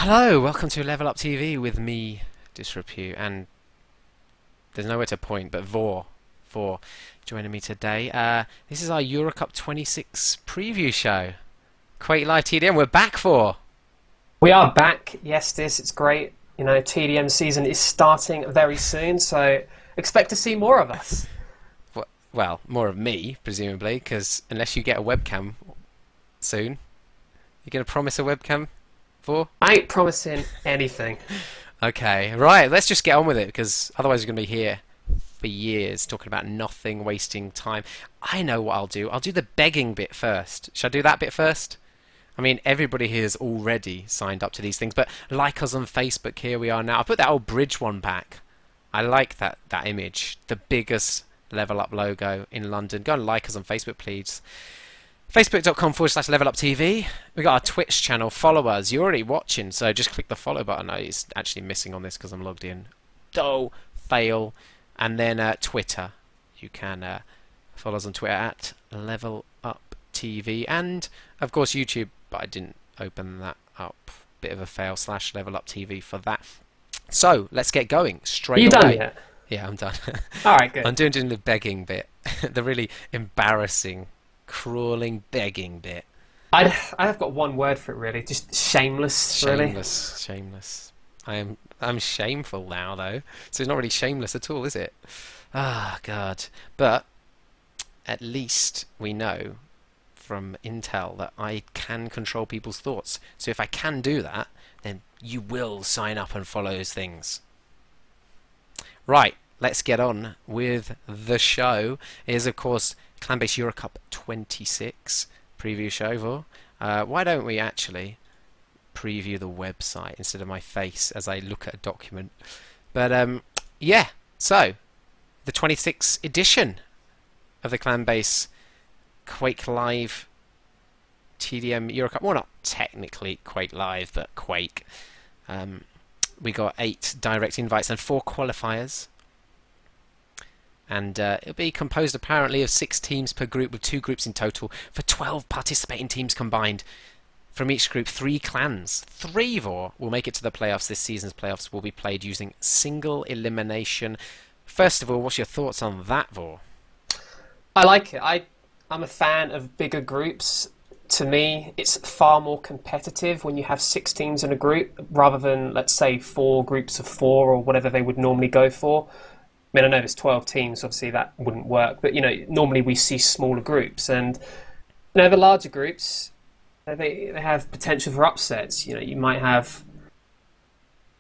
Hello, welcome to Level Up TV with me, Disrepute, and there's nowhere to point but Vor joining me today. This is our EuroCup 26 preview show. Quake Live TDM, we're back for. We are back. Yes, it's great. You know, TDM season is starting very soon, so expect to see more of us. Well, more of me, presumably, because unless you get a webcam soon, you're going to promise a webcam, Vor? I ain't promising anything. Okay, right, let's just get on with it, because otherwise we're going to be here for years talking about nothing, wasting time. I know what I'll do. I'll do the begging bit first. Shall I do that bit first? I mean, everybody here is already signed up to these things, but like us on Facebook, here we are now. I put that old bridge one back. I like that image. The biggest Level Up logo in London. Go and like us on Facebook, please. Facebook.com/leveluptv. We got our Twitch channel. Follow us. You're already watching, so just click the follow button. No, it's actually missing on this because I'm logged in. Fail. And then Twitter. You can follow us on Twitter at leveluptv. And, of course, YouTube, but I didn't open that up. Bit of a fail. /leveluptv for that. So, let's get going straight away. You done yet? Yeah, I'm done. All right, good. I'm doing the begging bit. The really embarrassing, crawling, begging bit. I've got one word for it, really. Just shameless, really. Shameless. I'm shameful now, though. So it's not really shameless at all, is it? Ah, God. But at least we know from Intel that I can control people's thoughts. So if I can do that, then you will sign up and follow those things. Right, let's get on with the show. It is, of course, ClanBase EuroCup 26 preview show. Vor. Why don't we actually preview the website instead of my face as I look at a document? But yeah, so the 26th edition of the ClanBase Quake Live TDM EuroCup. Well, not technically Quake Live, but Quake. We got 8 direct invites and 4 qualifiers. And it'll be composed apparently of 6 teams per group, with 2 groups in total for 12 participating teams combined. From each group, 3 clans. 3 Vor will make it to the playoffs. This season's playoffs will be played using single elimination. First of all, what's your thoughts on that, Vor? I like it. I'm a fan of bigger groups. To me, it's far more competitive when you have 6 teams in a group rather than, let's say, 4 groups of 4 or whatever they would normally go for. I mean, I know there's 12 teams, obviously that wouldn't work, but, you know, normally we see smaller groups. And, you know, the larger groups, they have potential for upsets. You know, you might have,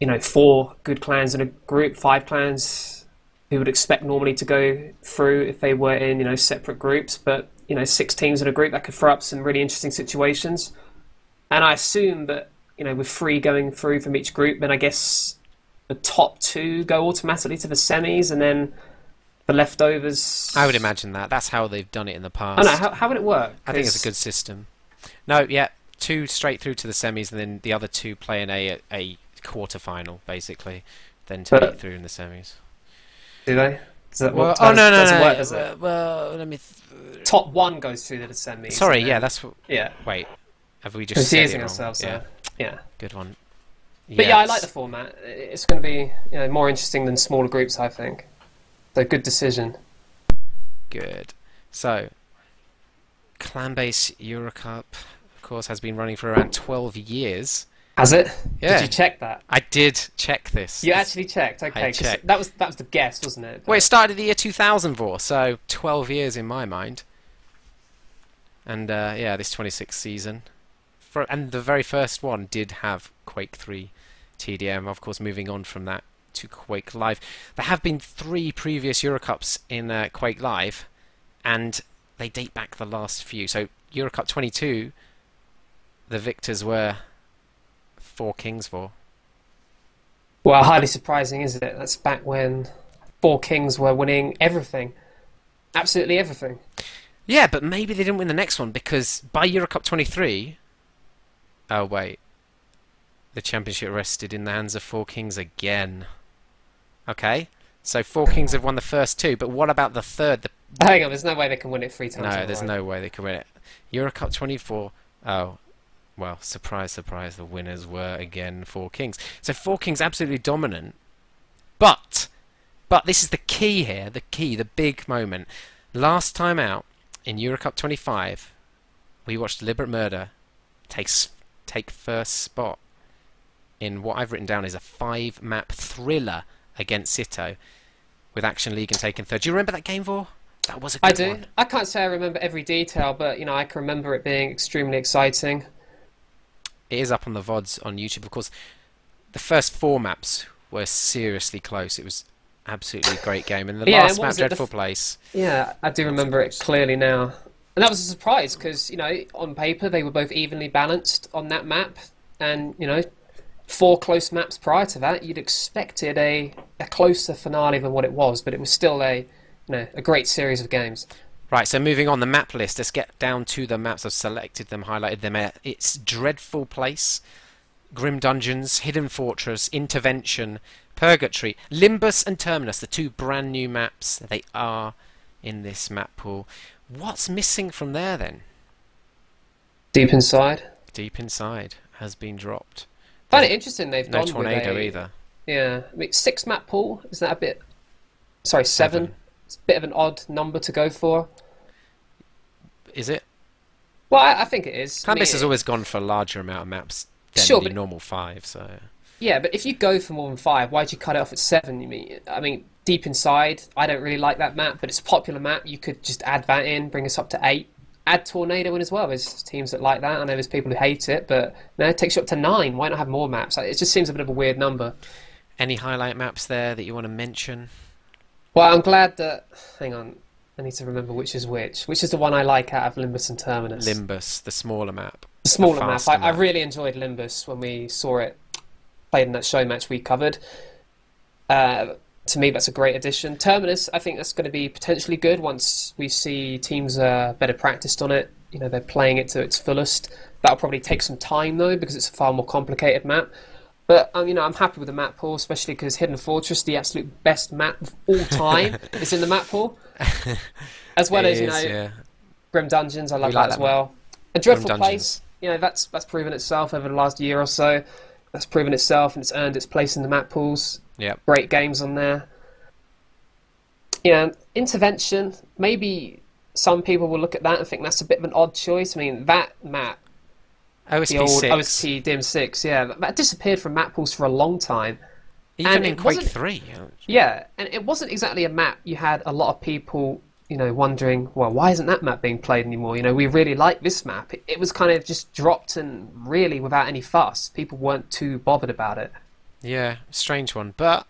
you know, 4 good clans in a group, 5 clans who would expect normally to go through if they were in, you know, separate groups. But, you know, 6 teams in a group, that could throw up some really interesting situations. And I assume that, you know, with 3 going through from each group, then I guess the top 2 go automatically to the semis, and then the leftovers. I would imagine that. That's how they've done it in the past. I know. How would it work? I think it's a good system. No, yeah, 2 straight through to the semis, and then the other 2 play in a quarter-final, basically, then to get through in the semis. Do they? No. Well, let me. Top 1 goes through to the semis. Sorry, yeah, that's what. Yeah. Wait, have we just said it wrong? Ourselves? Yeah. Yeah. Good one. But yeah, I like the format. It's going to be, you know, more interesting than smaller groups, I think. So good decision. Good. So, ClanBase EuroCup, of course, has been running for around 12 years. Has it? Yeah. Did you check that? I did check this. You actually checked, okay? I checked. That was the guess, wasn't it? Well, it started the year 2000, Vor, so 12 years in my mind. And yeah, this 26th season. And the very first one did have Quake 3 TDM, of course, moving on from that to Quake Live. There have been 3 previous EuroCups in Quake Live, and they date back the last few. So EuroCup 22, the victors were 4 Kings Vor. Well, highly surprising, isn't it? That's back when 4 Kings were winning everything. Absolutely everything. Yeah, but maybe they didn't win the next one, because by EuroCup 23... Oh, wait. The championship rested in the hands of 4 Kings again. Okay, so 4 Kings have won the first 2, but what about the third? Hang on, there's no way they can win it 3 times. No, there's no way they can win it. EuroCup 24... Oh, well, surprise, surprise, the winners were again Four Kings. So Four Kings absolutely dominant, but this is the key here, the big moment. Last time out in EuroCup 25, we watched Deliberate Murder take first spot in what I've written down is a 5-map thriller against Cito, with Action League and taken third. Do you remember that game, Vor? That was a I good do. one. I can't say I remember every detail, but I can remember it being extremely exciting. It is up on the VODs on YouTube. Of course, the first 4 maps were seriously close. It was absolutely a great game. And the Yeah, and last what map, was it? Dreadful Place. Yeah, I do Not so remember it close. clearly now. And that was a surprise because, on paper they were both evenly balanced on that map. And, 4 close maps prior to that, you'd expected a closer finale than what it was, but it was still a great series of games. Right, so moving on the map list, let's get down to the maps. I've selected them, highlighted them. It's Dreadful Place, Grim Dungeons, Hidden Fortress, Intervention, Purgatory, Limbus and Terminus, the 2 brand new maps. They are in this map pool. What's missing from there then? Deep Inside. Deep Inside has been dropped. I find There's it interesting they've no gone with Tornado either. yeah, I mean, 6 map pool, isn't that a bit, sorry, 7? 7. It's a bit of an odd number to go for. Is it? Well, I think it is. I mean, ClanBase has always gone for a larger amount of maps than sure, the but normal 5, so... yeah, but if you go for more than 5, why'd you cut it off at 7? I mean, Deep Inside, I don't really like that map, but it's a popular map. You could just add that in, bring us up to 8. Add Tornado in as well. There's teams that like that. I know there's people who hate it, but it takes you up to 9. Why not have more maps? It just seems a bit of a weird number. Any highlight maps there that you want to mention? Well, I'm glad that. Hang on, I need to remember which is which. Which is the one I like out of Limbus and Terminus? Limbus, the smaller map. The smaller The map. faster I really enjoyed Limbus when we saw it played in that show match we covered. To me, that's a great addition. Terminus, I think that's going to be potentially good once we see teams are better practiced on it. They're playing it to its fullest. That'll probably take some time though, because it's a far more complicated map. But I'm happy with the map pool, especially because Hidden Fortress, the absolute best map of all time, is in the map pool, as well It as is, yeah. Grim Dungeons. I love We like that as that well. A Dreadful Grim Place, that's proven itself over the last year or so. That's proven itself and it's earned its place in the map pools. Yep. Great games on there. Intervention. Maybe some people will look at that and think that's a bit of an odd choice. I mean, that map, the OSP old 6. OSP Dim 6, yeah, that disappeared from map pools for a long time. Even and in it Quake wasn't- 3. Yeah, and it wasn't exactly a map you had a lot of people, wondering, well, why isn't that map being played anymore? We really like this map. It was kind of just dropped and really without any fuss. People weren't too bothered about it. Yeah, strange one. But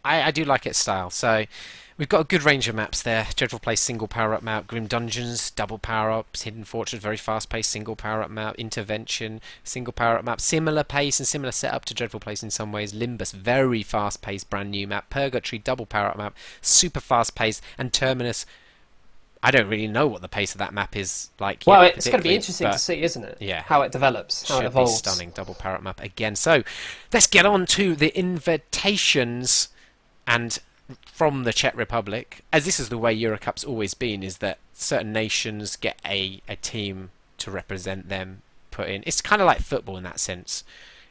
I do like its style. So we've got a good range of maps there. Dreadful Place, single power-up map. Grim Dungeons, double power-ups. Hidden Fortress, very fast-paced, single power-up map. Intervention, single power-up map. Similar pace and similar setup to Dreadful Place in some ways. Limbus, very fast-paced, brand new map. Purgatory, double power-up map. Super fast-paced. And Terminus, I don't really know what the pace of that map is like Well, yet, it's going to be particularly, interesting to but see, isn't it? yeah. How it develops, how it should be evolves. stunning. Double power-up map again. So let's get on to the invitations. And from the Czech Republic, as this is the way EuroCup's always been, is that certain nations get a team to represent them put in. It's kind of like football in that sense,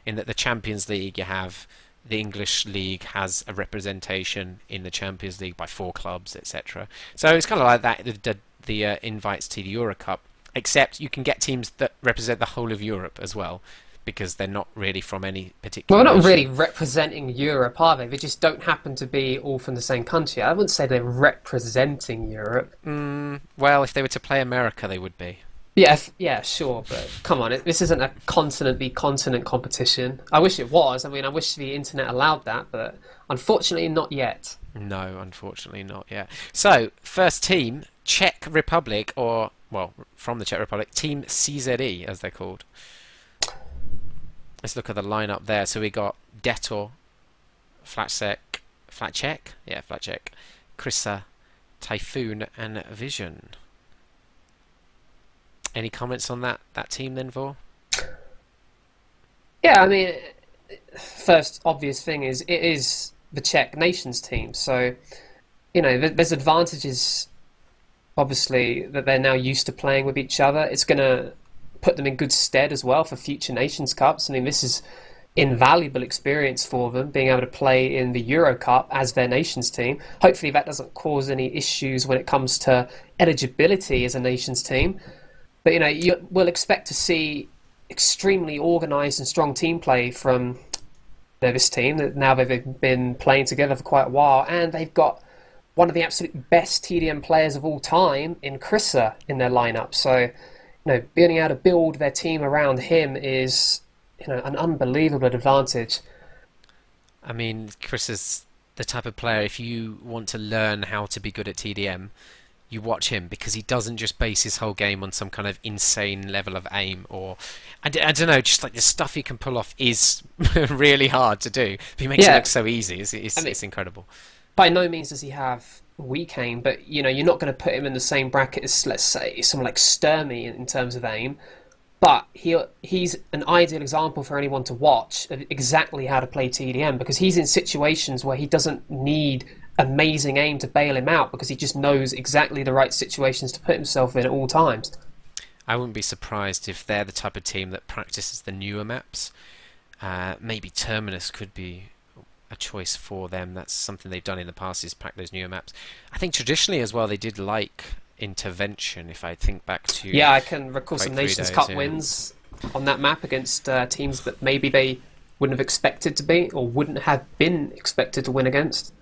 in that the Champions League, you have the English League has a representation in the Champions League by 4 clubs, etc. So it's kind of like that, the invites to the EuroCup, except you can get teams that represent the whole of Europe as well, because they're not really from any particular Well, we're not nation. really representing Europe, are they? They just don't happen to be all from the same country. I wouldn't say they're representing Europe. Well, if they were to play America, they would be. Yeah, yeah, sure, but come on, this isn't a continent competition. I wish it was. I mean, I wish the internet allowed that, but unfortunately, not yet. No, unfortunately not yet. So, first team, Czech Republic, or, well, from the Czech Republic, Team CZE, as they're called. Let's look at the lineup there. So we got Detor, Flatcheck, Krissa, Typhoon, and Vision. Any comments on that team then, Vor? Yeah, I mean, first obvious thing is it is the Czech nations team, so there's advantages obviously that they're now used to playing with each other. It's going to put them in good stead as well for future Nations Cups. I mean, this is invaluable experience for them, being able to play in the EuroCup as their nations team. Hopefully that doesn't cause any issues when it comes to eligibility as a nations team. But, we'll expect to see extremely organised and strong team play from this team. Now they've been playing together for quite a while, and they've got one of the absolute best TDM players of all time in Chrissa in their lineup. So, being able to build their team around him is an unbelievable advantage. I mean, Chris is the type of player, if you want to learn how to be good at TDM, you watch him, because he doesn't just base his whole game on some kind of insane level of aim, or I don't know, just like the stuff he can pull off is really hard to do, but he makes it look so easy. It's incredible. By no means does he have weak aim, but you're not going to put him in the same bracket as, let's say, someone like Sturmy in terms of aim. But he's an ideal example for anyone to watch of exactly how to play TDM, because he's in situations where he doesn't need amazing aim to bail him out, because he just knows exactly the right situations to put himself in at all times. I wouldn't be surprised if they're the type of team that practices the newer maps. Maybe Terminus could be a choice for them. That's something they've done in the past, is pack those newer maps. I think traditionally as well they did like Intervention, if I think back to... Yeah, I can recall some Nations Cup wins on that map against teams that maybe they wouldn't have expected to be, or wouldn't have been expected to win against.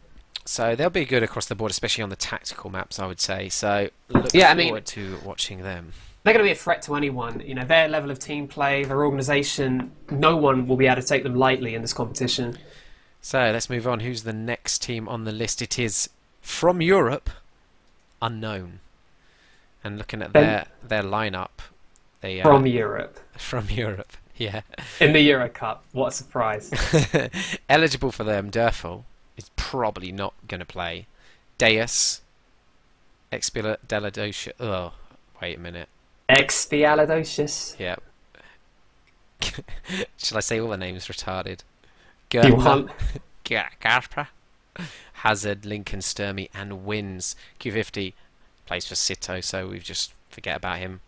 So they'll be good across the board, especially on the tactical maps, I would say. So look forward to watching them. They're going to be a threat to anyone. Their level of team play, their organisation, no one will be able to take them lightly in this competition. So let's move on. Who's the next team on the list? It is from Europe, Unknown. And looking at their lineup, they from Europe. From Europe, yeah. In the EuroCup, what a surprise! Eligible for them, Durfel is probably not going to play. Deus, Expialidocious. Oh, wait a minute. Expialidocious. Yep. Shall I say all the names retarded? Garpa, Hazard, Lincoln, Sturmy, and Wins. Q50 plays for Sito, so we just forget about him.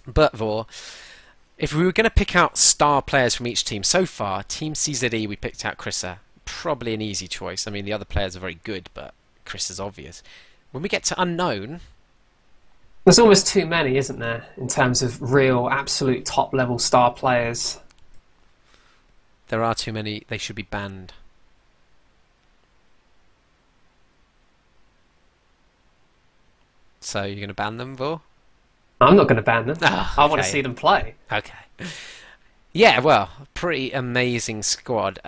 But Vor, if we were going to pick out star players from each team, so far, Team CZE, we picked out Chrissa. Probably an easy choice. I mean, the other players are very good, but Chris is obvious. When we get to Unknown... There's almost too many, isn't there, in terms of real, absolute top-level star players. There are too many. They should be banned. So you're going to ban them, Vor? I'm not going to ban them. Oh, okay. I want to see them play. Okay. Yeah, well, pretty amazing squad.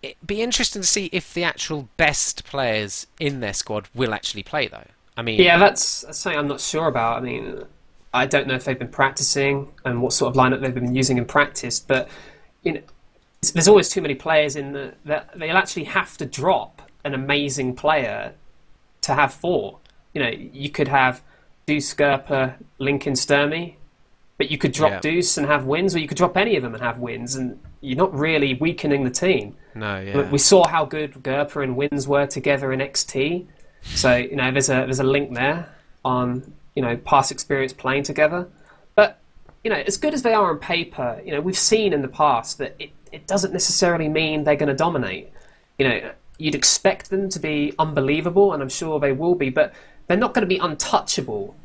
It'd be interesting to see if the actual best players in their squad will actually play, though. I mean, yeah, that's something I'm not sure about. I mean, I don't know if they've been practicing and what sort of lineup they've been using in practice, but there's always too many players in that they'll actually have to drop an amazing player to have four. You could have Deuce, Gerper, Lincoln, Sturmy, but you could drop Deuce and have wins, or you could drop any of them and have wins, and you're not really weakening the team. No, yeah. We saw how good Gerper and Wins were together in XT, so there's a link there on past experience playing together. But as good as they are on paper, we've seen in the past that it doesn't necessarily mean they're going to dominate. You'd expect them to be unbelievable, and I'm sure they will be, but they're not going to be untouchable.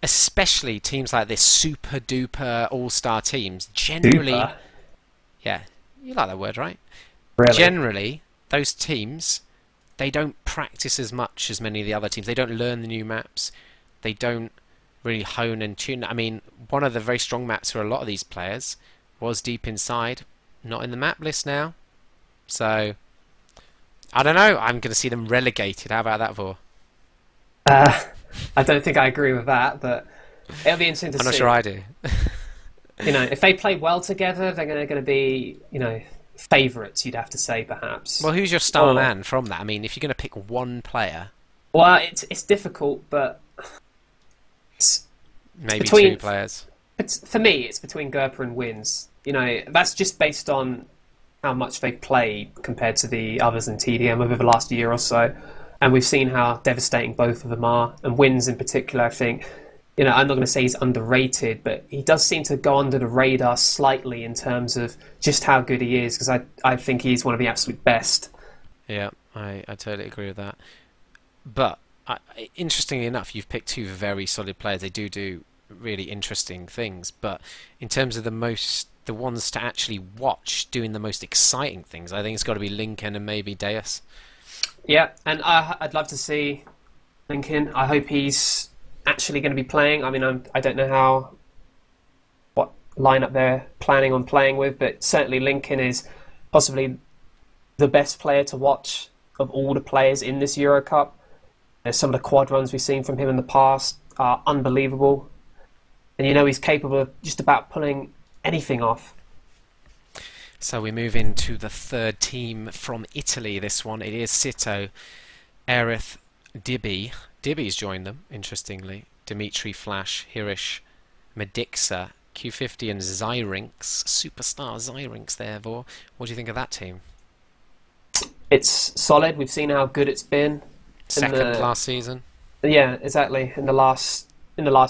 Especially teams like this super duper all-star teams. Generally, Duper? Yeah, you like that word, right? Really? Generally, those teams, they don't practice as much as many of the other teams. They don't learn the new maps. They don't really hone and tune. I mean, one of the very strong maps for a lot of these players was Deep Inside. Not in the map list now. So, I don't know. I'm going to see them relegated. How about that, Vor? I don't think I agree with that, but it'll be interesting to see. I'm not sure I do. If they play well together, they're going to be, favourites, you'd have to say, perhaps. Well, who's your star man from that? I mean, if you're going to pick one player... Well, it's difficult, but... Maybe two players. For me, it's between Gerper and Wins. That's just based on how much they've played compared to the others in TDM over the last year or so. And we've seen how devastating both of them are. And Wins in particular, I think, I'm not going to say he's underrated, but he does seem to go under the radar slightly in terms of just how good he is, because I think he's one of the absolute best. Yeah, I totally agree with that. But interestingly enough, you've picked two very solid players. They do really interesting things. But in terms of the ones to actually watch doing the most exciting things, I think it's got to be Lincoln and maybe Deus. Yeah, and I'd love to see Lincoln. I hope he's actually going to be playing. I mean, I don't know what lineup they're planning on playing with, but certainly Lincoln is possibly the best player to watch of all the players in this EuroCup. Some of the quad runs we've seen from him in the past are unbelievable, and he's capable of just about pulling anything off. So we move into the third team from Italy. This one, it is Cito, Erith, Dibi. Dibi's joined them, interestingly. Dimitri, Flash, Hirish, Medixa, Q50 and Zyrinx. Superstar Zyrinx there, Vor. What do you think of that team? It's solid. We've seen how good it's been. Second last season. Yeah, exactly. In the last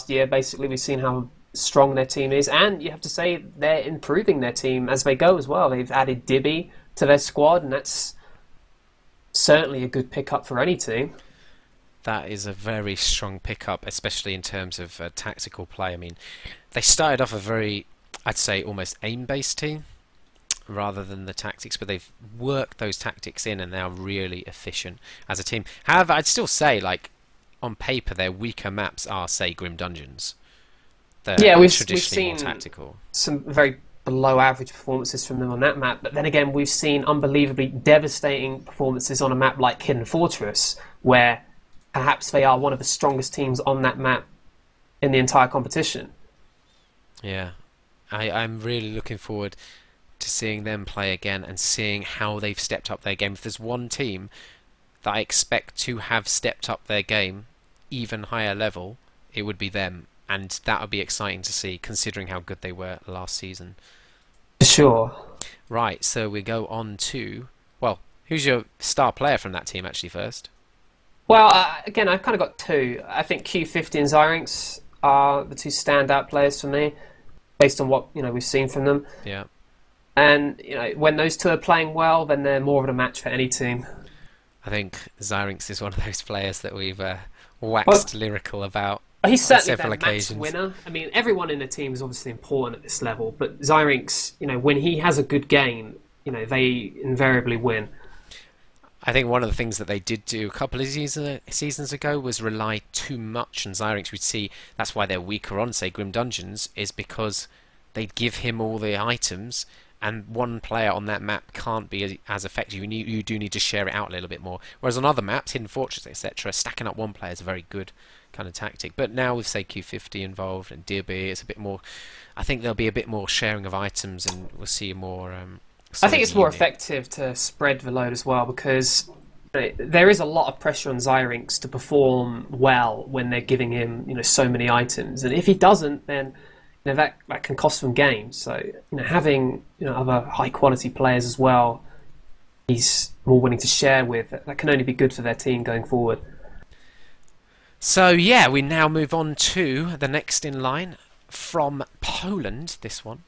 year, basically, we've seen how strong their team is, and you have to say they're improving their team as they go as well. They've added Dibi to their squad, and that's certainly a good pickup for any team. That is a very strong pickup, especially in terms of tactical play. I mean, they started off a very, I'd say, almost aim-based team rather than the tactics, but they've worked those tactics in and they're really efficient as a team. However, I'd still say, like, on paper, their weaker maps are, say, Grim Dungeons. Yeah, we've Traditionally seen more tactical. some very below average performances from them on that map, but then again, we've seen unbelievably devastating performances on a map like Hidden Fortress, where perhaps they are one of the strongest teams on that map in the entire competition. Yeah, I'm really looking forward to seeing them play again and seeing how they've stepped up their game. If there's one team that I expect to have stepped up their game even higher level, it would be them. And that would be exciting to see, considering how good they were last season. Sure. Right, so we go on to... Well, who's your star player from that team, actually, first? Well, again, I've kind of got two. I think Q50 and Zyrinx are the two standout players for me, based on what we've seen from them. Yeah. And when those two are playing well, then they're more of a match for any team. I think Zyrinx is one of those players that we've waxed lyrical about. He's on certainly several their match occasions. winner. I mean, everyone in the team is obviously important at this level, but Zyrinx, when he has a good game, they invariably win. I think one of the things that they did do a couple of seasons ago was rely too much on Zyrinx. We'd see that's why they're weaker on, say, Grim Dungeons, is because they'd give him all the items, and one player on that map can't be as effective. You do need to share it out a little bit more. Whereas on other maps, Hidden Fortress, etc., stacking up one player is a very good kind of tactic. But now with, say, Q50 involved and DB, it's a bit more... I think there'll be a bit more sharing of items, and we'll see more... I think it's more effective to spread the load as well, because there is a lot of pressure on Zyrinx to perform well when they're giving him so many items, and if he doesn't, then that can cost them games. So having other high quality players as well, he's more willing to share with. That can only be good for their team going forward. So yeah, we now move on to the next in line from Poland. This one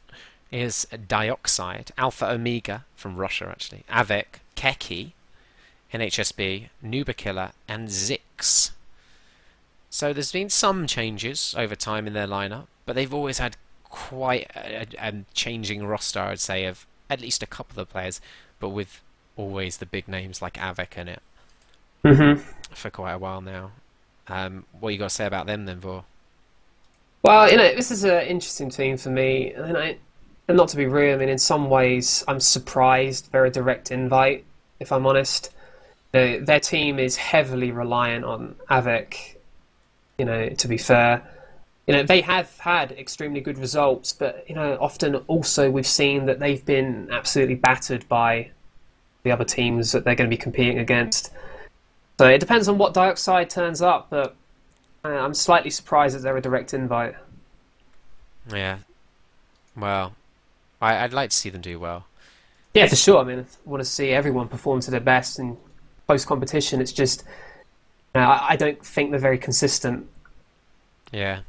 is Dioxide, Alpha Omega from Russia, actually, Avec, Keki, NHSB, Nuba Killer, and Zix. So there's been some changes over time in their lineup, but they've always had quite a changing roster, I'd say, of at least a couple of the players, but with always the big names like Avec in it for quite a while now. What you got to say about them then, Vor? Well, this is an interesting team for me, and not to be rude, I mean, in some ways, I'm surprised they're a direct invite, if I'm honest. Their team is heavily reliant on Avec, to be fair. They have had extremely good results, but, often also we've seen that they've been absolutely battered by the other teams that they're going to be competing against. So it depends on what Dioxide turns up, but I'm slightly surprised that they're a direct invite. Yeah. Well, I'd like to see them do well. Yeah, for sure. I mean, I want to see everyone perform to their best in post-competition. It's just, I don't think they're very consistent. Yeah.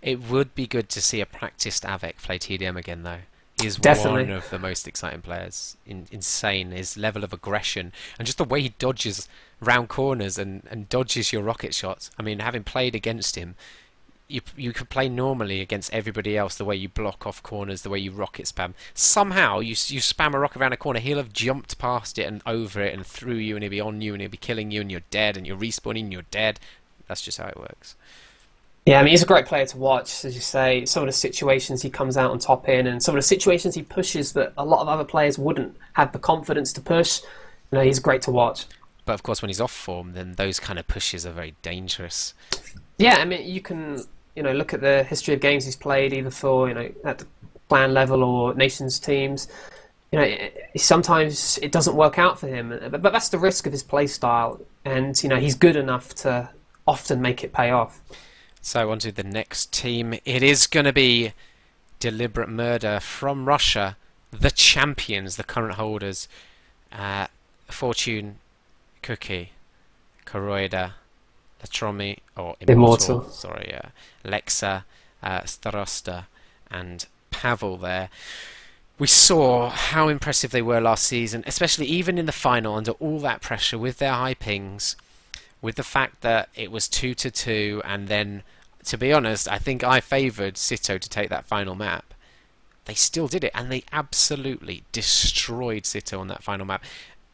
It would be good to see a practiced Avec play TDM again, though. He is one Definitely. of the most exciting players. Insane, his level of aggression and just the way he dodges round corners and dodges your rocket shots. I mean, having played against him, you could play normally against everybody else, the way you block off corners, the way you rocket spam. Somehow you spam a rocket around a corner, he'll have jumped past it and over it and through you, and he'll be on you and he'll be killing you, and you're dead, and you're respawning and you're dead. That's just how it works. Yeah, I mean, he's a great player to watch, as you say. Some of the situations he comes out on top in, and some of the situations he pushes that a lot of other players wouldn't have the confidence to push. He's great to watch. But of course, when he's off form, then those kind of pushes are very dangerous. Yeah, I mean, you can, look at the history of games he's played, either for, at the clan level or nations teams. Sometimes it doesn't work out for him, but that's the risk of his play style, and he's good enough to often make it pay off. So on to the next team. It is going to be Deliberate Murder from Russia, the champions, the current holders. Fortune, Cookie, Koroida, Latromi, or Immortal. Immortal. Sorry, Lexa, Starosta, and Pavel there. We saw how impressive they were last season, especially even in the final under all that pressure with their high pings, with the fact that it was 2-2, and then, to be honest, I think I favoured Sito to take that final map. They still did it, and they absolutely destroyed Sito on that final map.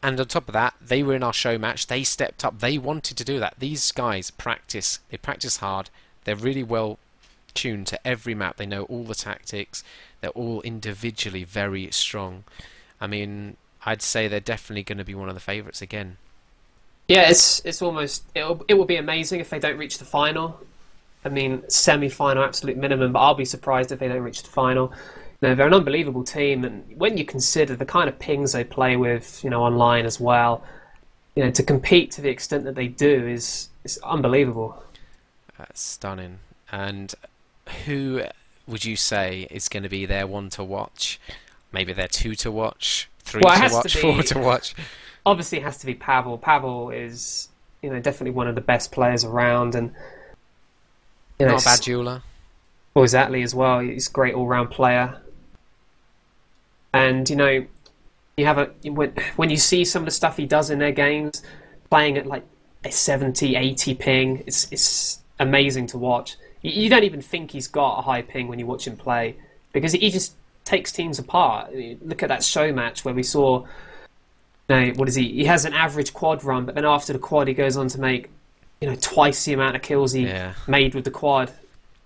And on top of that, they were in our show match. They stepped up. They wanted to do that. These guys practice. They practice hard. They're really well tuned to every map. They know all the tactics. They're all individually very strong. I mean, I'd say they're definitely going to be one of the favourites again. Yeah, it's almost it will be amazing if they don't reach the final. I mean, semi-final, absolute minimum. But I'll be surprised if they don't reach the final. They're an unbelievable team, and when you consider the kind of pings they play with, online as well, to compete to the extent that they do is unbelievable. Stunning. And who would you say is going to be their one to watch? Maybe they're two to watch, three Well, it to has watch, to four be to watch. obviously it has to be Pavel. Pavel is definitely one of the best players around, and Not a bad jeweler. well, exactly as well. He's a great all-round player. And you have when you see some of the stuff he does in their games, playing at like a 70, 80 ping, it's amazing to watch. You don't even think he's got a high ping when you watch him play, because he just takes teams apart. Look at that show match where we saw, what is he? He has an average quad run, but then after the quad he goes on to make twice the amount of kills he made with the quad.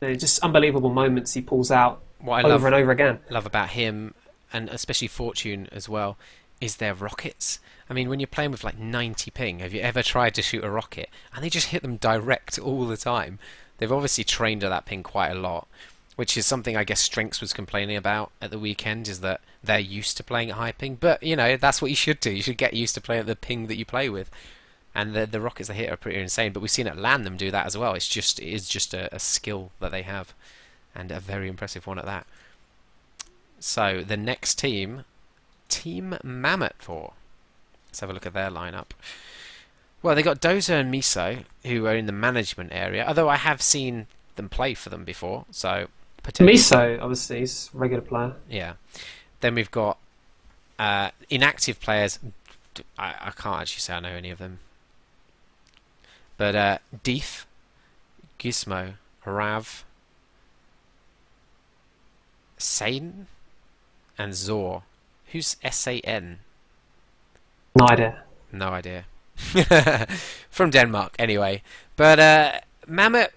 Just unbelievable moments he pulls out What I over and over again. love about him, and especially Fortune as well, is their rockets. I mean, when you're playing with like 90 ping, have you ever tried to shoot a rocket? And they just hit them direct all the time. They've obviously trained at that ping quite a lot, which is something I guess Strengths was complaining about at the weekend, is that they're used to playing at high ping. But, that's what you should do. You should get used to playing at the ping that you play with. And the rockets they hit are pretty insane. But we've seen at LAN them do that as well. It is just a skill that they have, and a very impressive one at that. So the next team, Team Mammoth 4. Let's have a look at their lineup. Well, they got Dozer and Miso, who are in the management area, although I have seen them play for them before, so potentially. Miso, obviously, he's a regular player. Yeah. Then we've got inactive players. I can't actually say I know any of them. But Deef, Gizmo, Rav, Sane, and Zor. Who's San? No idea. No idea. From Denmark, anyway. But Mammoth,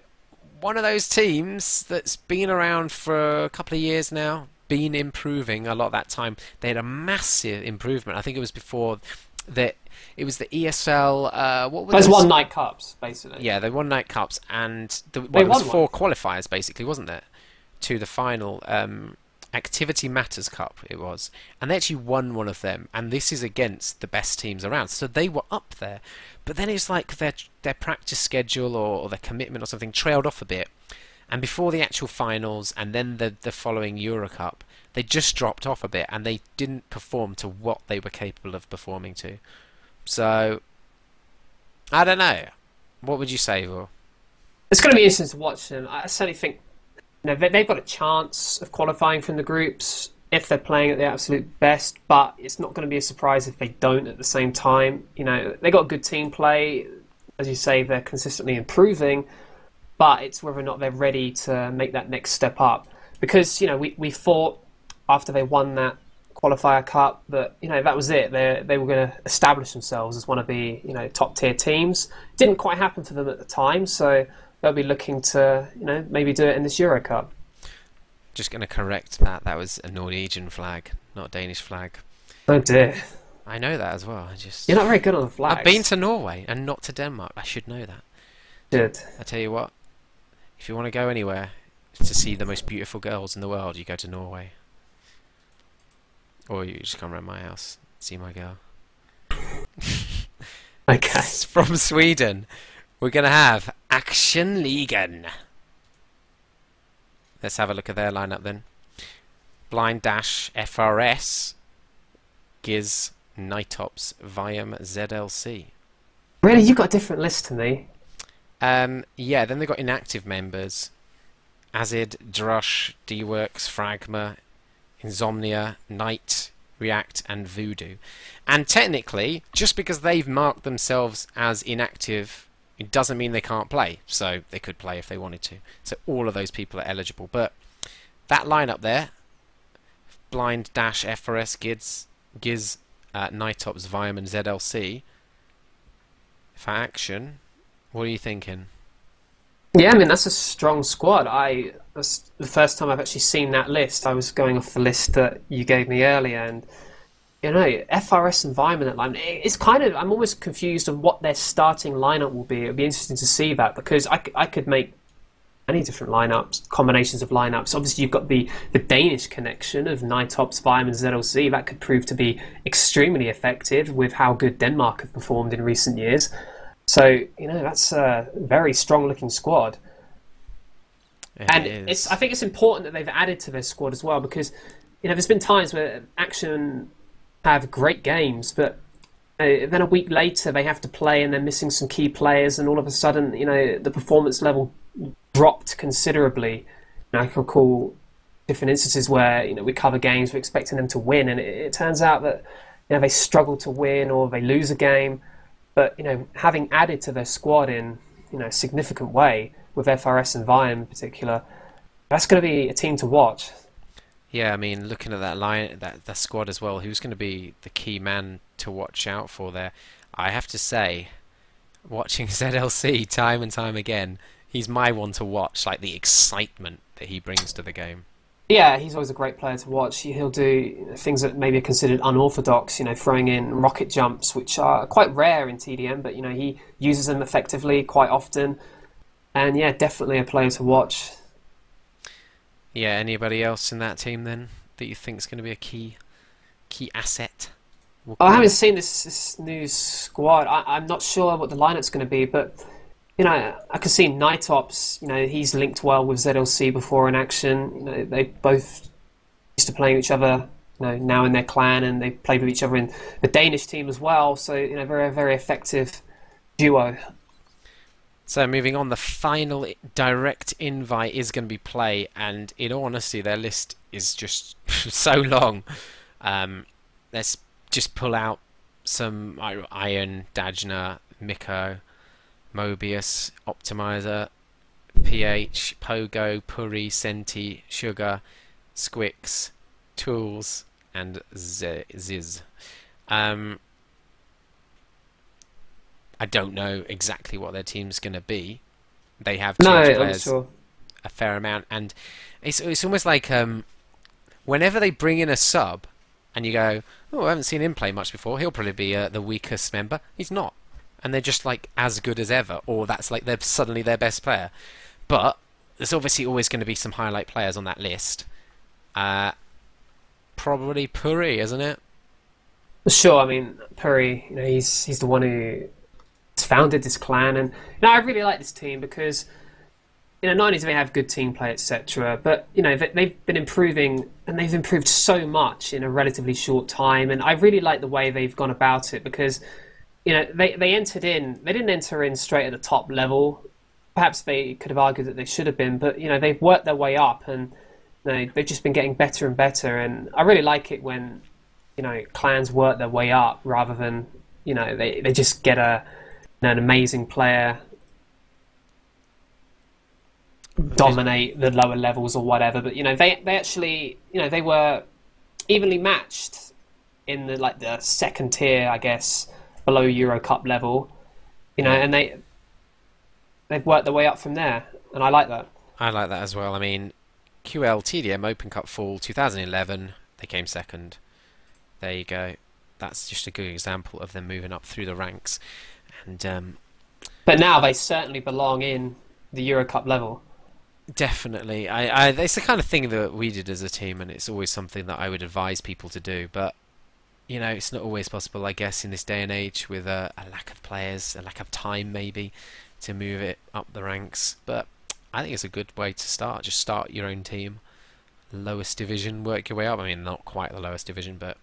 one of those teams that's been around for a couple of years now, been improving a lot that time. They had a massive improvement. I think it was before that. It was the ESL. What were Those those? one night cups, basically. Yeah, they won night cups, and there They was won four one. qualifiers, basically, wasn't there, to the final Activity Matters Cup. It was, and they actually won one of them. And this is against the best teams around, so they were up there. But then it's like their practice schedule or their commitment or something trailed off a bit. And before the actual finals, and then the following EuroCup, they just dropped off a bit, and they didn't perform to what they were capable of performing to. So, I don't know. What would you say, Vor? It's going to be interesting to watch them. I certainly think they've got a chance of qualifying from the groups if they're playing at their absolute best, but it's not going to be a surprise if they don't at the same time. They got good team play. As you say, they're consistently improving, but it's whether or not they're ready to make that next step up. Because, we thought after they won that qualifier cup that, that was it. They were going to establish themselves as one of the, top tier teams. Didn't quite happen for them at the time, so they'll be looking to, maybe do it in this EuroCup. Just going to correct that. That was a Norwegian flag, not a Danish flag. Oh dear. I know that as well. I just You're not very good on the flags. I've been to Norway and not to Denmark. I should know that. Good. I tell you what, if you want to go anywhere to see the most beautiful girls in the world, you go to Norway. Or you just come around my house, see my girl. Okay. From Sweden, we're going to have Action Ligan. Let's have a look at their lineup then. Blind Dash, FRS, Giz, Nightops, Viam, ZLC. Really, you've got a different list to me. Yeah, then they've got inactive members. Azid, Drush, D-Works, Fragma, Insomnia, Night, React, and Voodoo. And technically, just because they've marked themselves as inactive, it doesn't mean they can't play. So they could play if they wanted to. So all of those people are eligible. But that lineup there, Blind, Dash, FRS, Giz, Nightops, Viam, and ZLC, for Action, what are you thinking? Yeah, I mean, that's a strong squad. That's the first time I've actually seen that list. I was going off the list that you gave me earlier, and FRS environment line. It's kind of, I'm almost confused of what their starting lineup will be. It'll be interesting to see that, because I could make any different lineups, combinations of lineups. Obviously, you've got the Danish connection of Nightops, Viam, and ZLC. That could prove to be extremely effective with how good Denmark have performed in recent years. So, that's a very strong-looking squad. I think it's important that they've added to their squad as well, because, there's been times where Action have great games, but then a week later they have to play and they're missing some key players, and all of a sudden, the performance level dropped considerably. I can recall different instances where, we cover games, we're expecting them to win, and it turns out that, they struggle to win or they lose a game. But, having added to their squad in, a significant way, with FRS and Viam in particular, that's going to be a team to watch. Yeah, I mean, looking at that line, that squad as well, who's going to be the key man to watch out for there? I have to say, watching ZLC time and time again, he's my one to watch, like the excitement that he brings to the game. Yeah, he's always a great player to watch. He'll do things that maybe are considered unorthodox, throwing in rocket jumps, which are quite rare in TDM, but, he uses them effectively quite often. And, yeah, definitely a player to watch. Yeah, anybody else in that team, then, that you think is going to be a key asset? I haven't seen this new squad. I'm not sure what the lineup's going to be, but... I can see Nightops, he's linked well with ZLC before in Action. They both used to playing each other, now in their clan, and they played with each other in the Danish team as well. So, very, very effective duo. So, moving on, the final direct invite is going to be Play, and in all honesty, their list is just so long. Let's just pull out some Iron, Dajna, Miko, Mobius, Optimizer, PH, Pogo, Puri, Senti, Sugar, Squix, Tools, and Ziz. I don't know exactly what their team's going to be. They have changed players a fair amount, and it's almost like whenever they bring in a sub, and you go, "Oh, I haven't seen him play much before. He'll probably be the weakest member." He's not. And they're just like as good as ever, or that's like they're suddenly their best player. But there's obviously always going to be some highlight players on that list. Probably Puri, isn't it? Sure, I mean Puri, he's the one who founded this clan, and I really like this team because not only do they have good team play, etc., but they've been improving, and they've improved so much in a relatively short time, and I really like the way they've gone about it because. They entered in. They didn't enter in straight at the top level. perhaps they could have argued that they should have been, but they've worked their way up, and they've just been getting better and better. And I really like it when clans work their way up rather than they just get an amazing player, dominate the lower levels or whatever. But they actually they were evenly matched in the second tier, I guess, below EuroCup level. Yeah, And they've worked their way up from there, and I like that. I like that as well. I mean, QL TDM Open Cup Fall 2011, they came second. There you go. That's just a good example of them moving up through the ranks. And But now they certainly belong in the EuroCup level. definitely, it's the kind of thing that we did as a team, and it's always something that I would advise people to do. But it's not always possible, I guess, in this day and age with a lack of players, a lack of time maybe to move it up the ranks. But I think it's a good way to start. Just start your own team, lowest division, work your way up. I mean, not quite the lowest division, but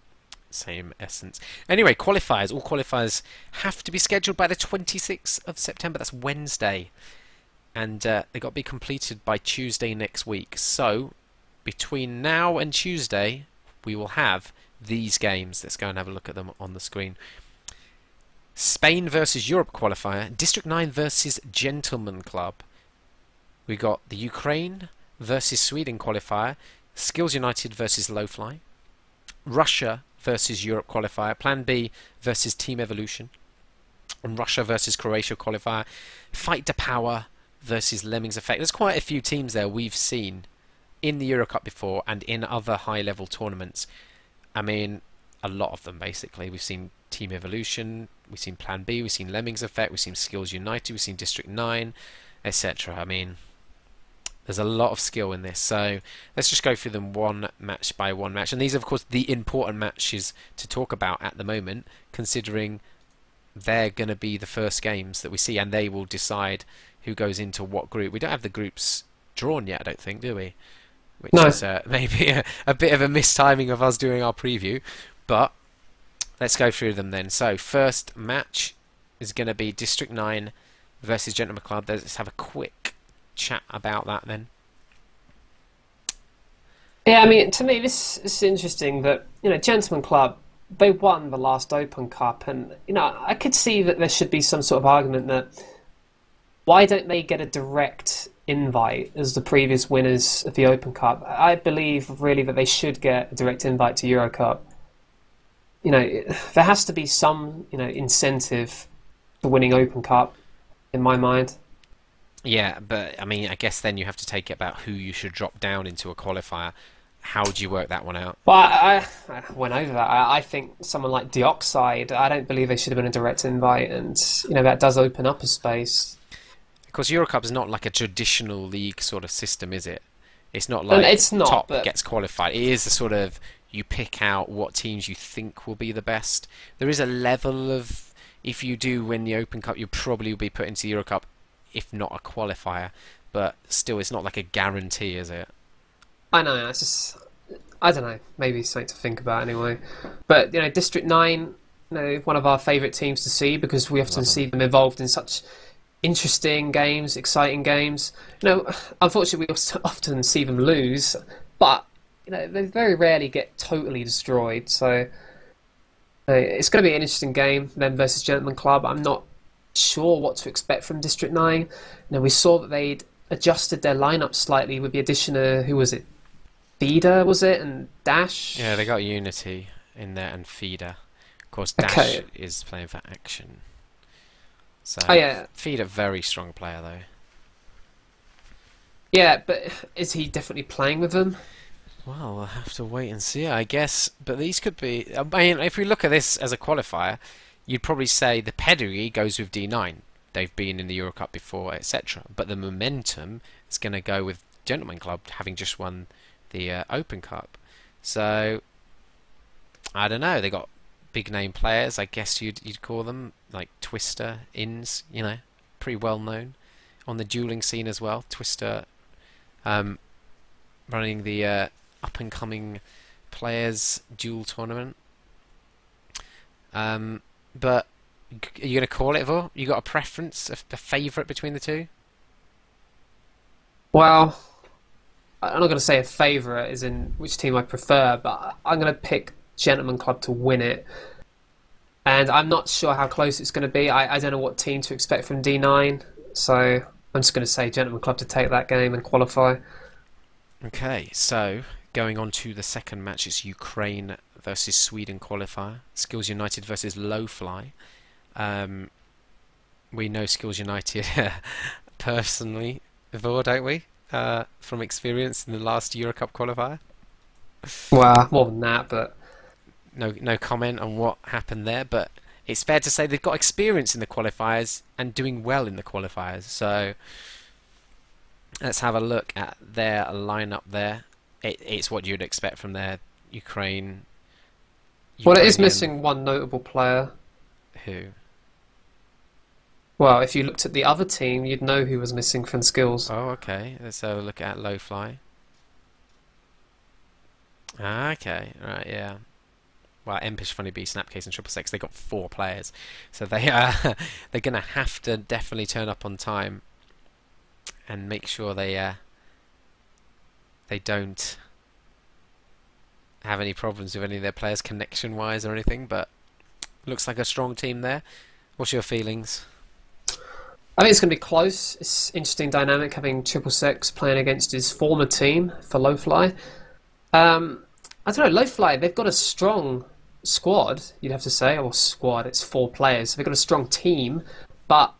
same essence. Anyway, qualifiers. All qualifiers have to be scheduled by the 26th of September. That's Wednesday. And they've got to be completed by Tuesday next week. So, between now and Tuesday, we will have these games. Let's go and have a look at them on the screen. Spain versus Europe qualifier. District 9 versus Gentleman Club. We got the Ukraine versus Sweden qualifier. Skills United versus Lowfly. Russia versus Europe qualifier. Plan B versus Team Evolution. And Russia versus Croatia qualifier. Fight to Power versus Lemmings Effect. There's quite a few teams there we've seen in the EuroCup before and in other high-level tournaments. I mean, a lot of them basically. We've seen Team Evolution, we've seen Plan B, we've seen Lemmings Effect, we've seen Skills United, we've seen District 9, etc. I mean, there's a lot of skill in this. So let's just go through them one match by one match. And these are, of course, the important matches to talk about at the moment, considering they're going to be the first games that we see, and they will decide who goes into what group. We don't have the groups drawn yet, I don't think, do we? Which No. is maybe a bit of a mistiming of us doing our preview. But let's go through them then. So, first match is going to be District 9 versus Gentleman Club. Let's have a quick chat about that then. Yeah, I mean, to me, this is interesting that Gentleman Club, they won the last Open Cup, and I could see that there should be some sort of argument that why don't they get a direct invite as the previous winners of the Open Cup? I believe really that they should get a direct invite to EuroCup. There has to be some incentive for winning Open Cup, in my mind. Yeah, but I mean, I guess then you have to take it about who you should drop down into a qualifier. How do you work that one out? Well, I went over that. I think someone like Dioxide, I don't believe they should have been a direct invite, and that does open up a space. Of course, EuroCup is not like a traditional league sort of system, is it? It's not And like it's not, top but gets qualified. It is a sort of, you pick out what teams you think will be the best. There is a level of, if you do win the Open Cup, you probably will be put into the EuroCup, if not a qualifier. But still, it's not like a guarantee, is it? I know. It's just, I don't know. Maybe something to think about anyway. But District 9, one of our favourite teams to see because we often Love see them. them involved in such interesting games, exciting games. Unfortunately, we also often see them lose, but they very rarely get totally destroyed. So it's going to be an interesting game. Them versus Gentleman Club. I'm not sure what to expect from District 9. We saw that they'd adjusted their lineup slightly with the addition of, who was it? Feeder, was it? And Dash? Yeah, they got Unity in there and Feeder. Of course, Dash Okay. is playing for Action. So, Oh, yeah. Feeder, very strong player, though. Yeah, but is he definitely playing with them? Well, we'll have to wait and see, I guess. But these could be... I mean, if we look at this as a qualifier, you'd probably say the pedigree goes with D9. They've been in the EuroCup before, etc. But the momentum is going to go with Gentleman Club, having just won the Open Cup. So, I don't know. They got big name players, I guess you'd call them, like Twister, Inns, pretty well known on the dueling scene as well. Twister running the up and coming players duel tournament. But are you going to call it, Vor? You got a preference, a favourite between the two? Well, I'm not going to say a favourite, as in which team I prefer, but I'm going to pick Gentleman Club to win it. And I'm not sure how close it's going to be. I don't know what team to expect from D9, so I'm just going to say Gentleman Club to take that game and qualify. Okay, so going on to the second match, it's Ukraine versus Sweden qualifier. Skills United versus Low Fly. Um, we know Skills United personally before, don't we? From experience in the last EuroCup qualifier. Well, more than that, but No comment on what happened there, but it's fair to say they've got experience in the qualifiers and doing well in the qualifiers. So let's have a look at their lineup there. It's what you'd expect from their Ukraine well, it is Ukrainian missing one notable player. who. Well, if you looked at the other team, you'd know who was missing from skills. Oh, okay. Let's have a look at Low Fly. Ah, okay, right, yeah. Well, Empish, Funny Bee, Snapcase, and Triple Six, they got 4 players, so they're gonna have to definitely turn up on time and make sure they don't have any problems with any of their players connection wise or anything. But looks like a strong team there. What's your feelings? I think it's going to be close. It's interesting dynamic having Triple Six playing against his former team for Low Fly. I don't know, Low Fly, they've got a strong squad, you'd have to say. Or squad, it's 4 players. They've got a strong team, but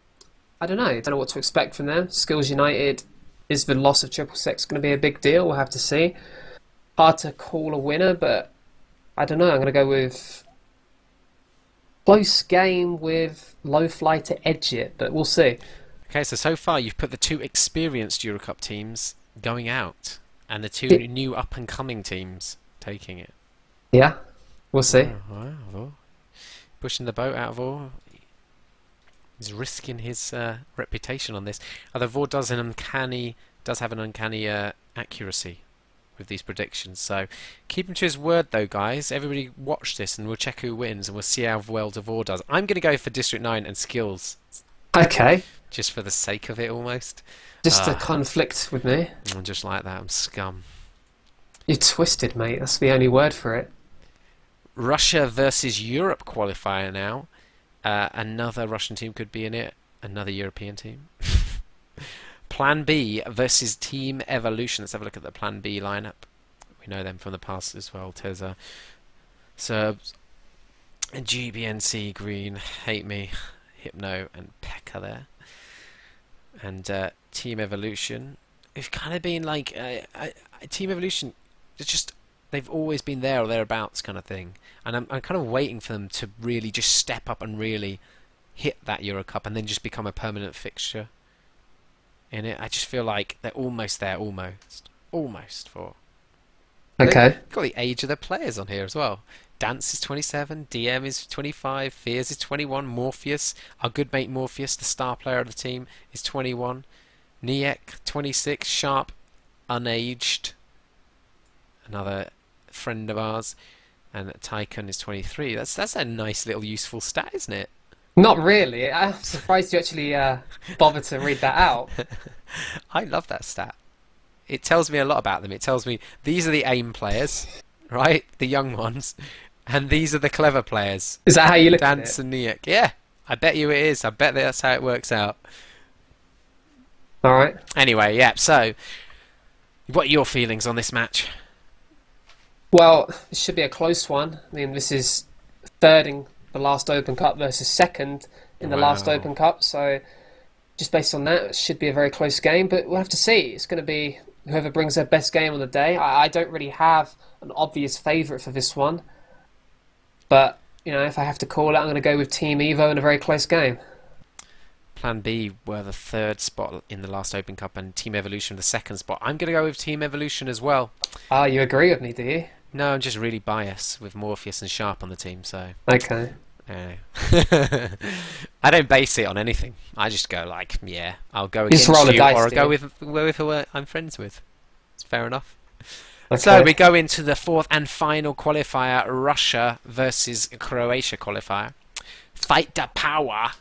I don't know. I don't know what to expect from them. Skills United, is the loss of Triple Six going to be a big deal? We'll have to see. Hard to call a winner, but I don't know. I'm going to go with close game with Low Fly to edge it, but we'll see. Okay, so far you've put the 2 experienced EuroCup teams going out and the 2 Y- new up and coming teams taking it. Yeah, we'll see. Oh, wow, Vor. Pushing the boat out of all. He's risking his reputation on this. Although Vor does have an uncanny accuracy with these predictions. So keep him to his word, though, guys. Everybody watch this, and we'll check who wins, and we'll see how well Devor does. I'm going to go for District 9 and skills, Okay, just for the sake of it, almost. just to Ah, conflict with me. I'm just like that. I'm scum. You're twisted, mate. That's the only word for it. Russia versus Europe qualifier now. Another Russian team could be in it. Another European team. Plan B versus Team Evolution. Let's have a look at the Plan B lineup. We know them from the past as well. Teza, Serbs, GBNC, Green, Hate Me, Hypno, and Pekka there. And Team Evolution. It's kind of been like Team Evolution. It's just they've always been there or thereabouts kind of thing. And I'm kind of waiting for them to really just step up and really hit that EuroCup and then just become a permanent fixture in it. I just feel like they're almost there, almost for. They've Okay. got the age of their players on here as well. Dance is 27, DM is 25, Fears is 21, Morpheus, our good mate Morpheus, the star player of the team, is 21, Niek 26, Sharp, unaged, another friend of ours, and Tycoon is 23. That's a nice little useful stat, isn't it? Not really. I'm surprised you actually bothered to read that out. I love that stat. It tells me a lot about them. It tells me these are the aim players, right? The young ones, and these are the clever players. Is that how you look at Dance it? and Niek. Yeah, I bet you it is. I bet that's how it works out. All right. Anyway, yeah. So, what are your feelings on this match? Well, this should be a close one. I mean, this is third in the last Open Cup versus second in the last Wow. Open Cup. So, just based on that, it should be a very close game. But we'll have to see. It's going to be whoever brings their best game on the day. I don't really have an obvious favourite for this one. But, if I have to call it, I'm going to go with Team Evo in a very close game. Plan B were the third spot in the last Open Cup, and Team Evolution the second spot. I'm going to go with Team Evolution as well. Ah, you agree with me, do you? No, I'm just really biased with Morpheus and Sharp on the team, so. Okay. Yeah. I don't base it on anything. I just go like, yeah, I'll go You just roll against the you, or dice, I'll do go you? with who I'm friends with. It's fair enough. So we Okay. go into the fourth and final qualifier, Russia versus Croatia qualifier. Fight the Power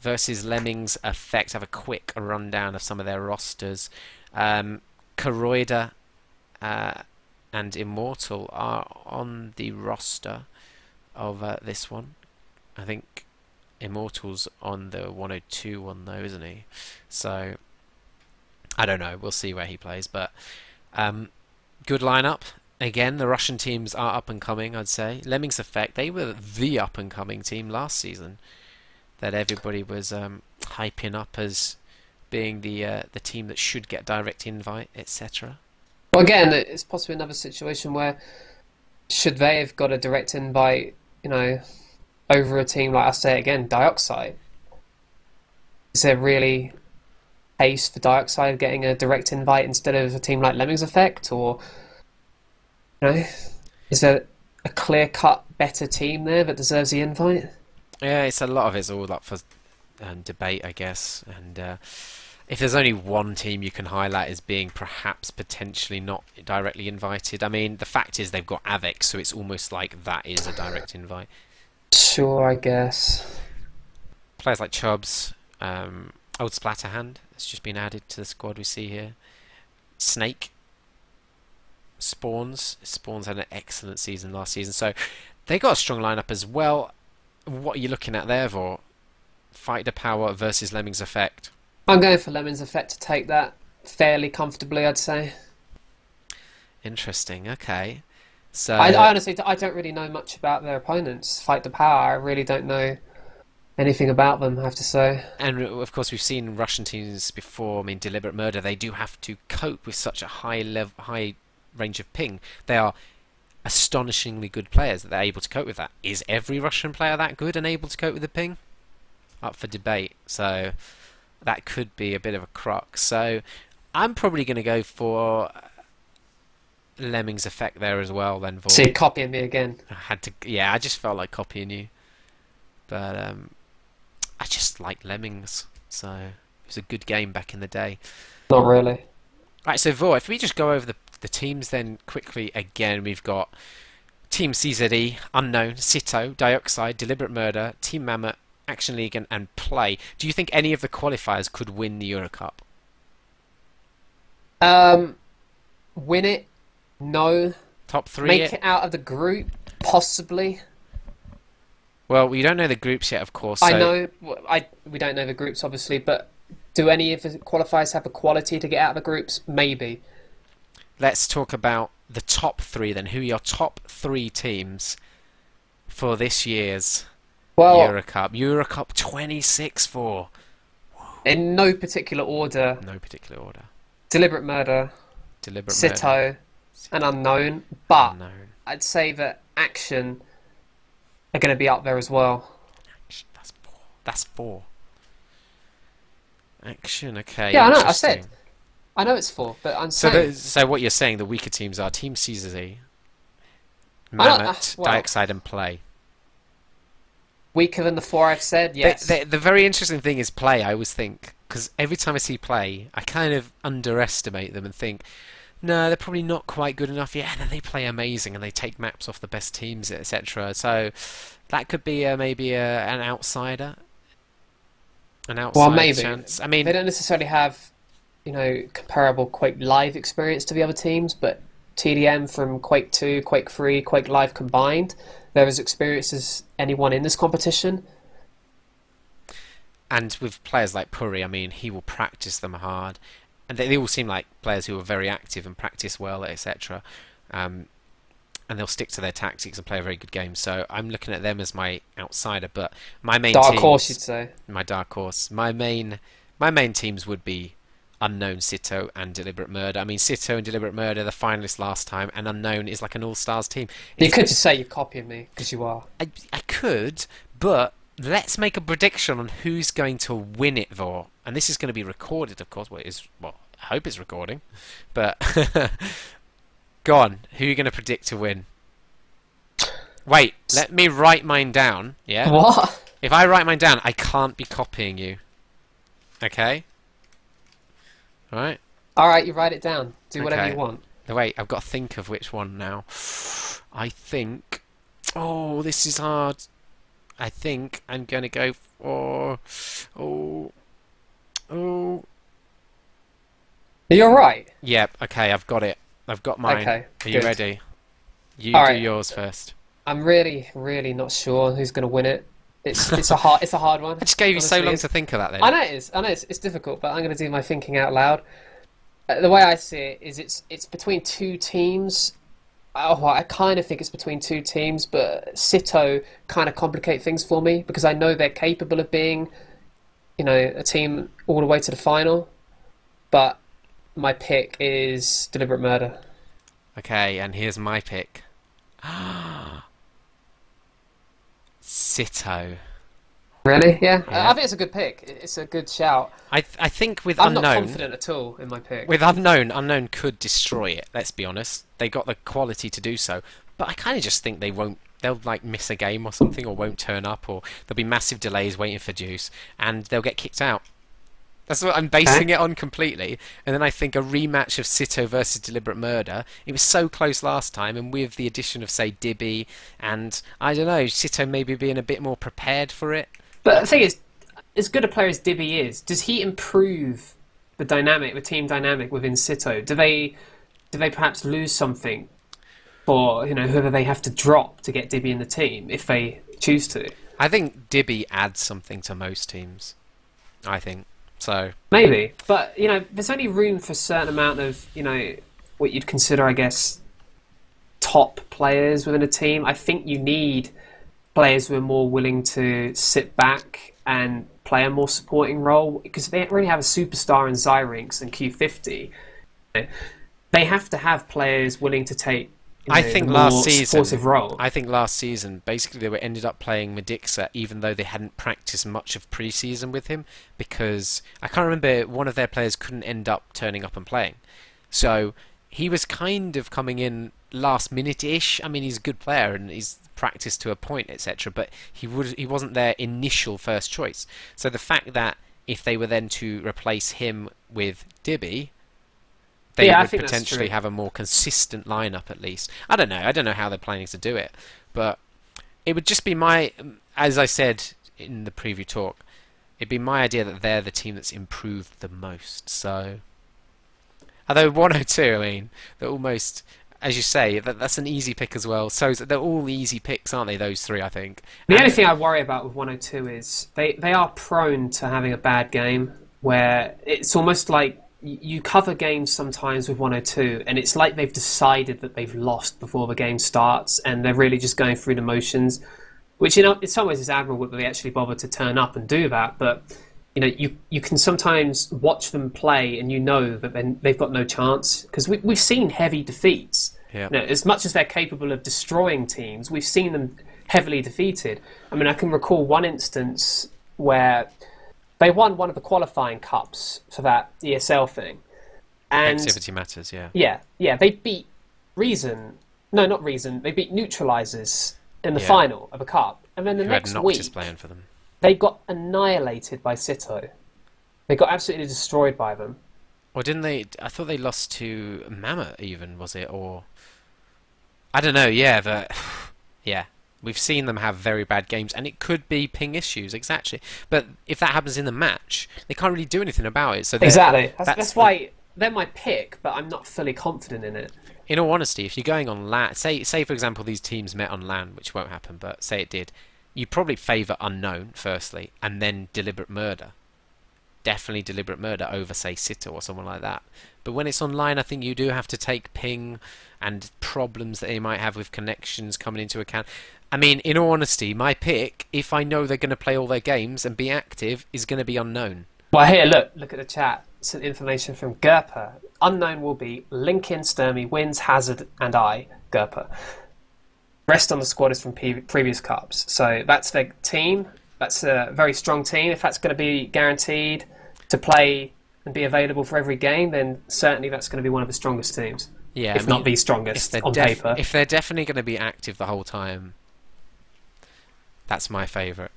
versus Lemmings Effect. Have a quick rundown of some of their rosters. Koroida uh, and Immortal are on the roster of this one. I think Immortal's on the 102 one though, isn't he? So I don't know. We'll see where he plays, but good lineup. Again, the Russian teams are up and coming, I'd say. Lemmings Effect, they were the up and coming team last season that everybody was hyping up as being the team that should get direct invite, etc. Well, again, it's possibly another situation where should they have got a direct invite, over a team like I say again, Dioxide? Is there really pace for Dioxide getting a direct invite instead of a team like Lemmings Effect, or is there a clear-cut better team there that deserves the invite? Yeah, it's a lot of it's all up for debate, I guess. And if there's only one team you can highlight as being perhaps potentially not directly invited, I mean, the fact is they've got Avex, so it's almost like that is a direct invite. Sure, I guess. Players like Chubbs, Old Splatterhand has just been added to the squad we see here. Snake, Spawns had an excellent season last season, so they got a strong lineup as well. What are you looking at there for? Fighter Power versus Lemmings Effect. I'm going for Lemmings Effect to take that fairly comfortably, I'd say. Interesting. Okay. So I honestly, I don't really know much about their opponents. Fight the Power, I really don't know anything about them, I have to say. and of course we've seen Russian teams before. I mean, Deliberate Murder. They do have to cope with such a high range of ping. They are astonishingly good players that they're able to cope with that. Is every Russian player that good and able to cope with the ping? Up for debate. So that could be a bit of a crux. So I'm probably going to go for Lemmings Effect there as well. Then So Vor. you're copying me again. I had to. Yeah, I just felt like copying you, but I just like Lemmings. So it was a good game back in the day. Not really. Right. So Vor, if we just go over the teams then quickly again, we've got Team CZE, Unknown, Sito, Dioxide, Deliberate Murder, Team Mammoth, Action League, and Play. Do you think any of the qualifiers could win the EuroCup? Win it? No. Top three? Make it out of the group? Possibly. Well, we don't know the groups yet, of course. I So know. We don't know the groups, obviously, but do any of the qualifiers have the quality to get out of the groups? Maybe. let's talk about the top three then. Who are your top three teams for this year's Well, EuroCup? EuroCup 26-4. in no particular order, No particular order. Deliberate Murder, Deliberate Murder. Sito, and Unknown, but Unknown. I'd say that Action are going to be up there as well. That's four. That's four. Action, okay. Yeah, I know, I Interesting. said. I know it's four, but I'm So, saying... so what you're saying, the weaker teams are Team CZZ, I don't- Mammoth, well- Dioxide, and Play. Weaker than the four I've said, yes. The very interesting thing is Play, I always think, because every time I see Play, I kind of underestimate them and think, no, they're probably not quite good enough yet, and then they play amazing and they take maps off the best teams, etc. So that could be maybe an outsider. An outside Well, maybe. chance. I They mean, don't necessarily have, comparable Quake Live experience to the other teams, but TDM from Quake 2, Quake 3, Quake Live combined, they're as experienced as anyone in this competition. and with players like Puri, I mean, he will practice them hard. And they all seem like players who are very active and practice well, etc. And they'll stick to their tactics and play a very good game. So I'm looking at them as my outsider. But my main Dark teams, horse, you'd say. my dark horse, my main teams would be Unknown, Sito, and Deliberate Murder. I mean, Sito and Deliberate Murder, the finalists last time, and Unknown is like an all-stars team. You could just say you're copying me, because you are. I could, but let's make a prediction on who's going to win it, Vor. And this is going to be recorded, of course. Well, I hope it's recording. But go on. Who are you going to predict to win? Wait, let me write mine down. Yeah. What? If I write mine down, I can't be copying you. Okay. All right. Alright, you write it down. Do whatever Okay. you want. Wait, I've got to think of which one now. I think. Oh, this is hard. I think I'm going to go for. Oh. You're right. Yep. Okay, I've got it. I've got mine. Okay, Are you good. ready? You All do right. yours first. I'm really, really not sure who's going to win it. It's a hard I one. just gave you so Honestly, long it's to think of that I then. know it is. I know it's difficult, but I'm going to do my thinking out loud. The way I see it is it's between two teams. Oh, I kind of think it's between two teams, but Sito kind of complicate things for me because I know they're capable of being, a team all the way to the final. But my pick is Deliberate Murder. Okay, and here's my pick. Sito. Really? Yeah, I Yep. think it's a good pick. It's a good shout. I think with I'm not unknown, confident at all in my pick. unknown could destroy it. Let's be honest. They got the quality to do so, but I kind of just think they won't. They'll like miss a game or something, or won't turn up, or there'll be massive delays waiting for Juice, and they'll get kicked out. That's what I'm basing Okay. it on completely. And then I think a rematch of Sito versus Deliberate Murder. It was so close last time, and with the addition of say Dibby and I don't know, Sito maybe being a bit more prepared for it. But I, the thing is, as good a player as Dibby is, does he improve the team dynamic within Sito? Do they perhaps lose something for whoever they have to drop to get Dibby in the team if they choose to? I think Dibby adds something to most teams. I think so. Maybe, but there's only room for a certain amount of what you'd consider, I guess, top players within a team. I think you need players who are more willing to sit back and play a more supporting role because they don't really have a superstar in Zyrinx and Q50. They have to have players willing to take I the think last more season, supportive role. basically they were ended up playing Medixa even though they hadn't practiced much of pre-season with him because I can't remember one of their players couldn't end up turning up and playing. So he was kind of coming in last minute-ish. I mean, he's a good player and he's practiced to a point, etc. But he wasn't their initial first choice. So the fact that if they were then to replace him with Dibby, they Yeah, I would think that's potentially true. have a more consistent lineup at least. I don't know. I don't know how they're planning to do it, but it would just be my, as I said in the preview talk, it'd be my idea that they're the team that's improved the most. So, although 102, I mean, they're almost, as you say, that's an easy pick as well. So they're all easy picks, aren't they? Those three, I think. The only And thing I worry about with 102 is they are prone to having a bad game where it's almost like you cover games sometimes with 102 and it's like they've decided that they've lost before the game starts and they're really just going through the motions, which in some ways is admirable that they actually bother to turn up and do that. But you can sometimes watch them play and that they've got no chance because we've seen heavy defeats. yeah, As much as they're capable of destroying teams, we've seen them heavily defeated. I mean, I can recall one instance where they won one of the qualifying cups for that ESL thing, and activity matters. Yeah, yeah, they beat Reason. No, not Reason. They beat Neutralizers in the yeah. final of a cup, and then the Who had next Noctis week playing for them? they got annihilated by Sito. They got absolutely destroyed by them. Or didn't they? I thought they lost to Mammoth, even was it? Or I don't know. Yeah, but yeah, we've seen them have very bad games, and it could be ping issues exactly. But if that happens in the match, they can't really do anything about it. So Exactly. That's that's the. why they're my pick, but I'm not fully confident in it. In all honesty, if you're going on LAN, say for example these teams met on LAN, which won't happen, but say it did, you probably favour unknown firstly, and then deliberate murder. Definitely deliberate murder over say Sito or someone like that. But when it's online, I think you do have to take ping and problems that they might have with connections coming into account. I mean, in all honesty, my pick, if I know they're going to play all their games and be active, is going to be unknown. Well, here, look at the chat. Some information from Gerper. Unknown will be Lincoln, Sturmy, Wins, Hazard, and I, Gerper. Rest on the squad is from previous cups. So that's their team. That's a very strong team. If that's going to be guaranteed to play and be available for every game, then certainly that's going to be one of the strongest teams, Yeah, I if not mean, the if strongest they're on paper. if they're definitely going to be active the whole time, that's my favourite.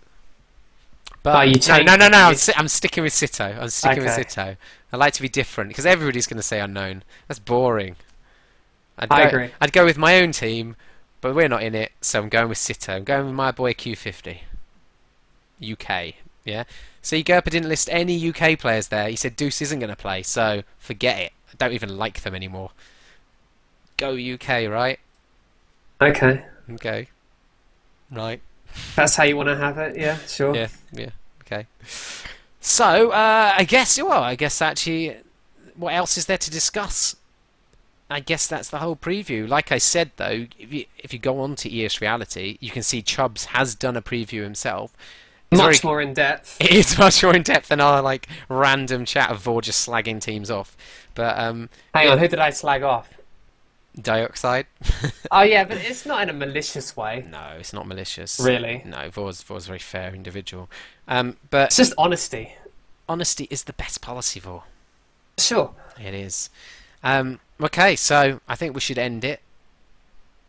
Are But you no. changing? I'm sticking with Sito. I'm sticking with Okay, Sito. I like to be different because everybody's going to say unknown. That's boring. I agree. I'd go with my own team, but we're not in it, so I'm going with Sito. I'm going with my boy Q50. UK. Yeah. See, Gerper didn't list any UK players there. He said Deuce isn't going to play, so forget it. I don't even like them anymore. Go UK, right? Okay. Okay. Right. That's how you want to have it, yeah, sure. Yeah, yeah, okay. So, I guess actually, what else is there to discuss? I guess that's the whole preview. Like I said, though, if you go on to ES Reality, you can see Chubbs has done a preview himself. Much more in depth. It is much more in depth than our like random chat of Vor just slagging teams off. But Hang on, who did I slag off? Dioxide. Oh yeah, but it's not in a malicious way. No, it's not malicious. Really? No, Vor's a very fair individual. But It's just honesty. honesty is the best policy, Vor. Sure. It is. Okay, so I think we should end it.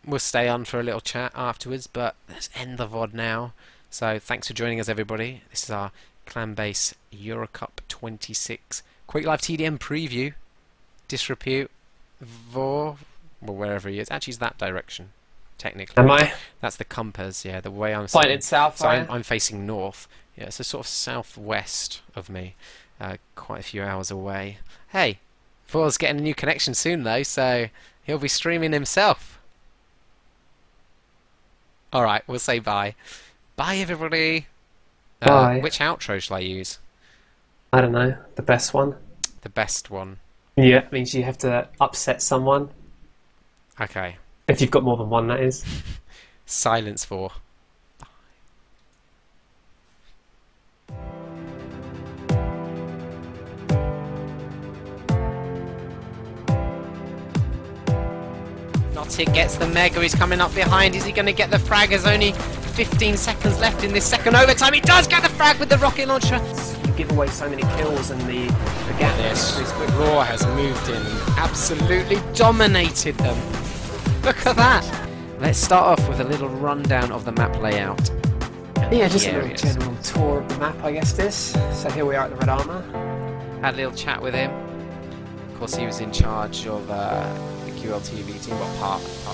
We'll stay on for a little chat afterwards, but let's end the VOD now. So thanks for joining us, everybody. This is our ClanBase EuroCup 26 Quick Live TDM preview. Disrepute, Vor, well, wherever he is. Actually, it's that direction, technically. Am I? That's the compass, yeah, the way I'm Pointed sitting. south, So are you? I'm facing north. Yeah, it's a sort of southwest of me, quite a few hours away. Hey, Vor's getting a new connection soon, though, so he'll be streaming himself. Alright, we'll say bye. Bye, everybody. Bye. Which outro shall I use? I don't know. The best one? The best one. Yeah, it means you have to upset someone. Okay. If you've got more than one, that is. Silence for. Nottic gets the mega, he's coming up behind. Is he going to get the frag? There's only 15 seconds left in this second overtime. He does get the frag with the rocket launcher. You give away so many kills and the gap This is quick. Raw has moved in and absolutely dominated them. Look at that. Let's start off with a little rundown of the map layout. and Yeah, the just a little areas. general tour of the map, I guess this. So here we are at the Red Armor. Had a little chat with him. Of course, he was in charge of the QLTV team, well, part of the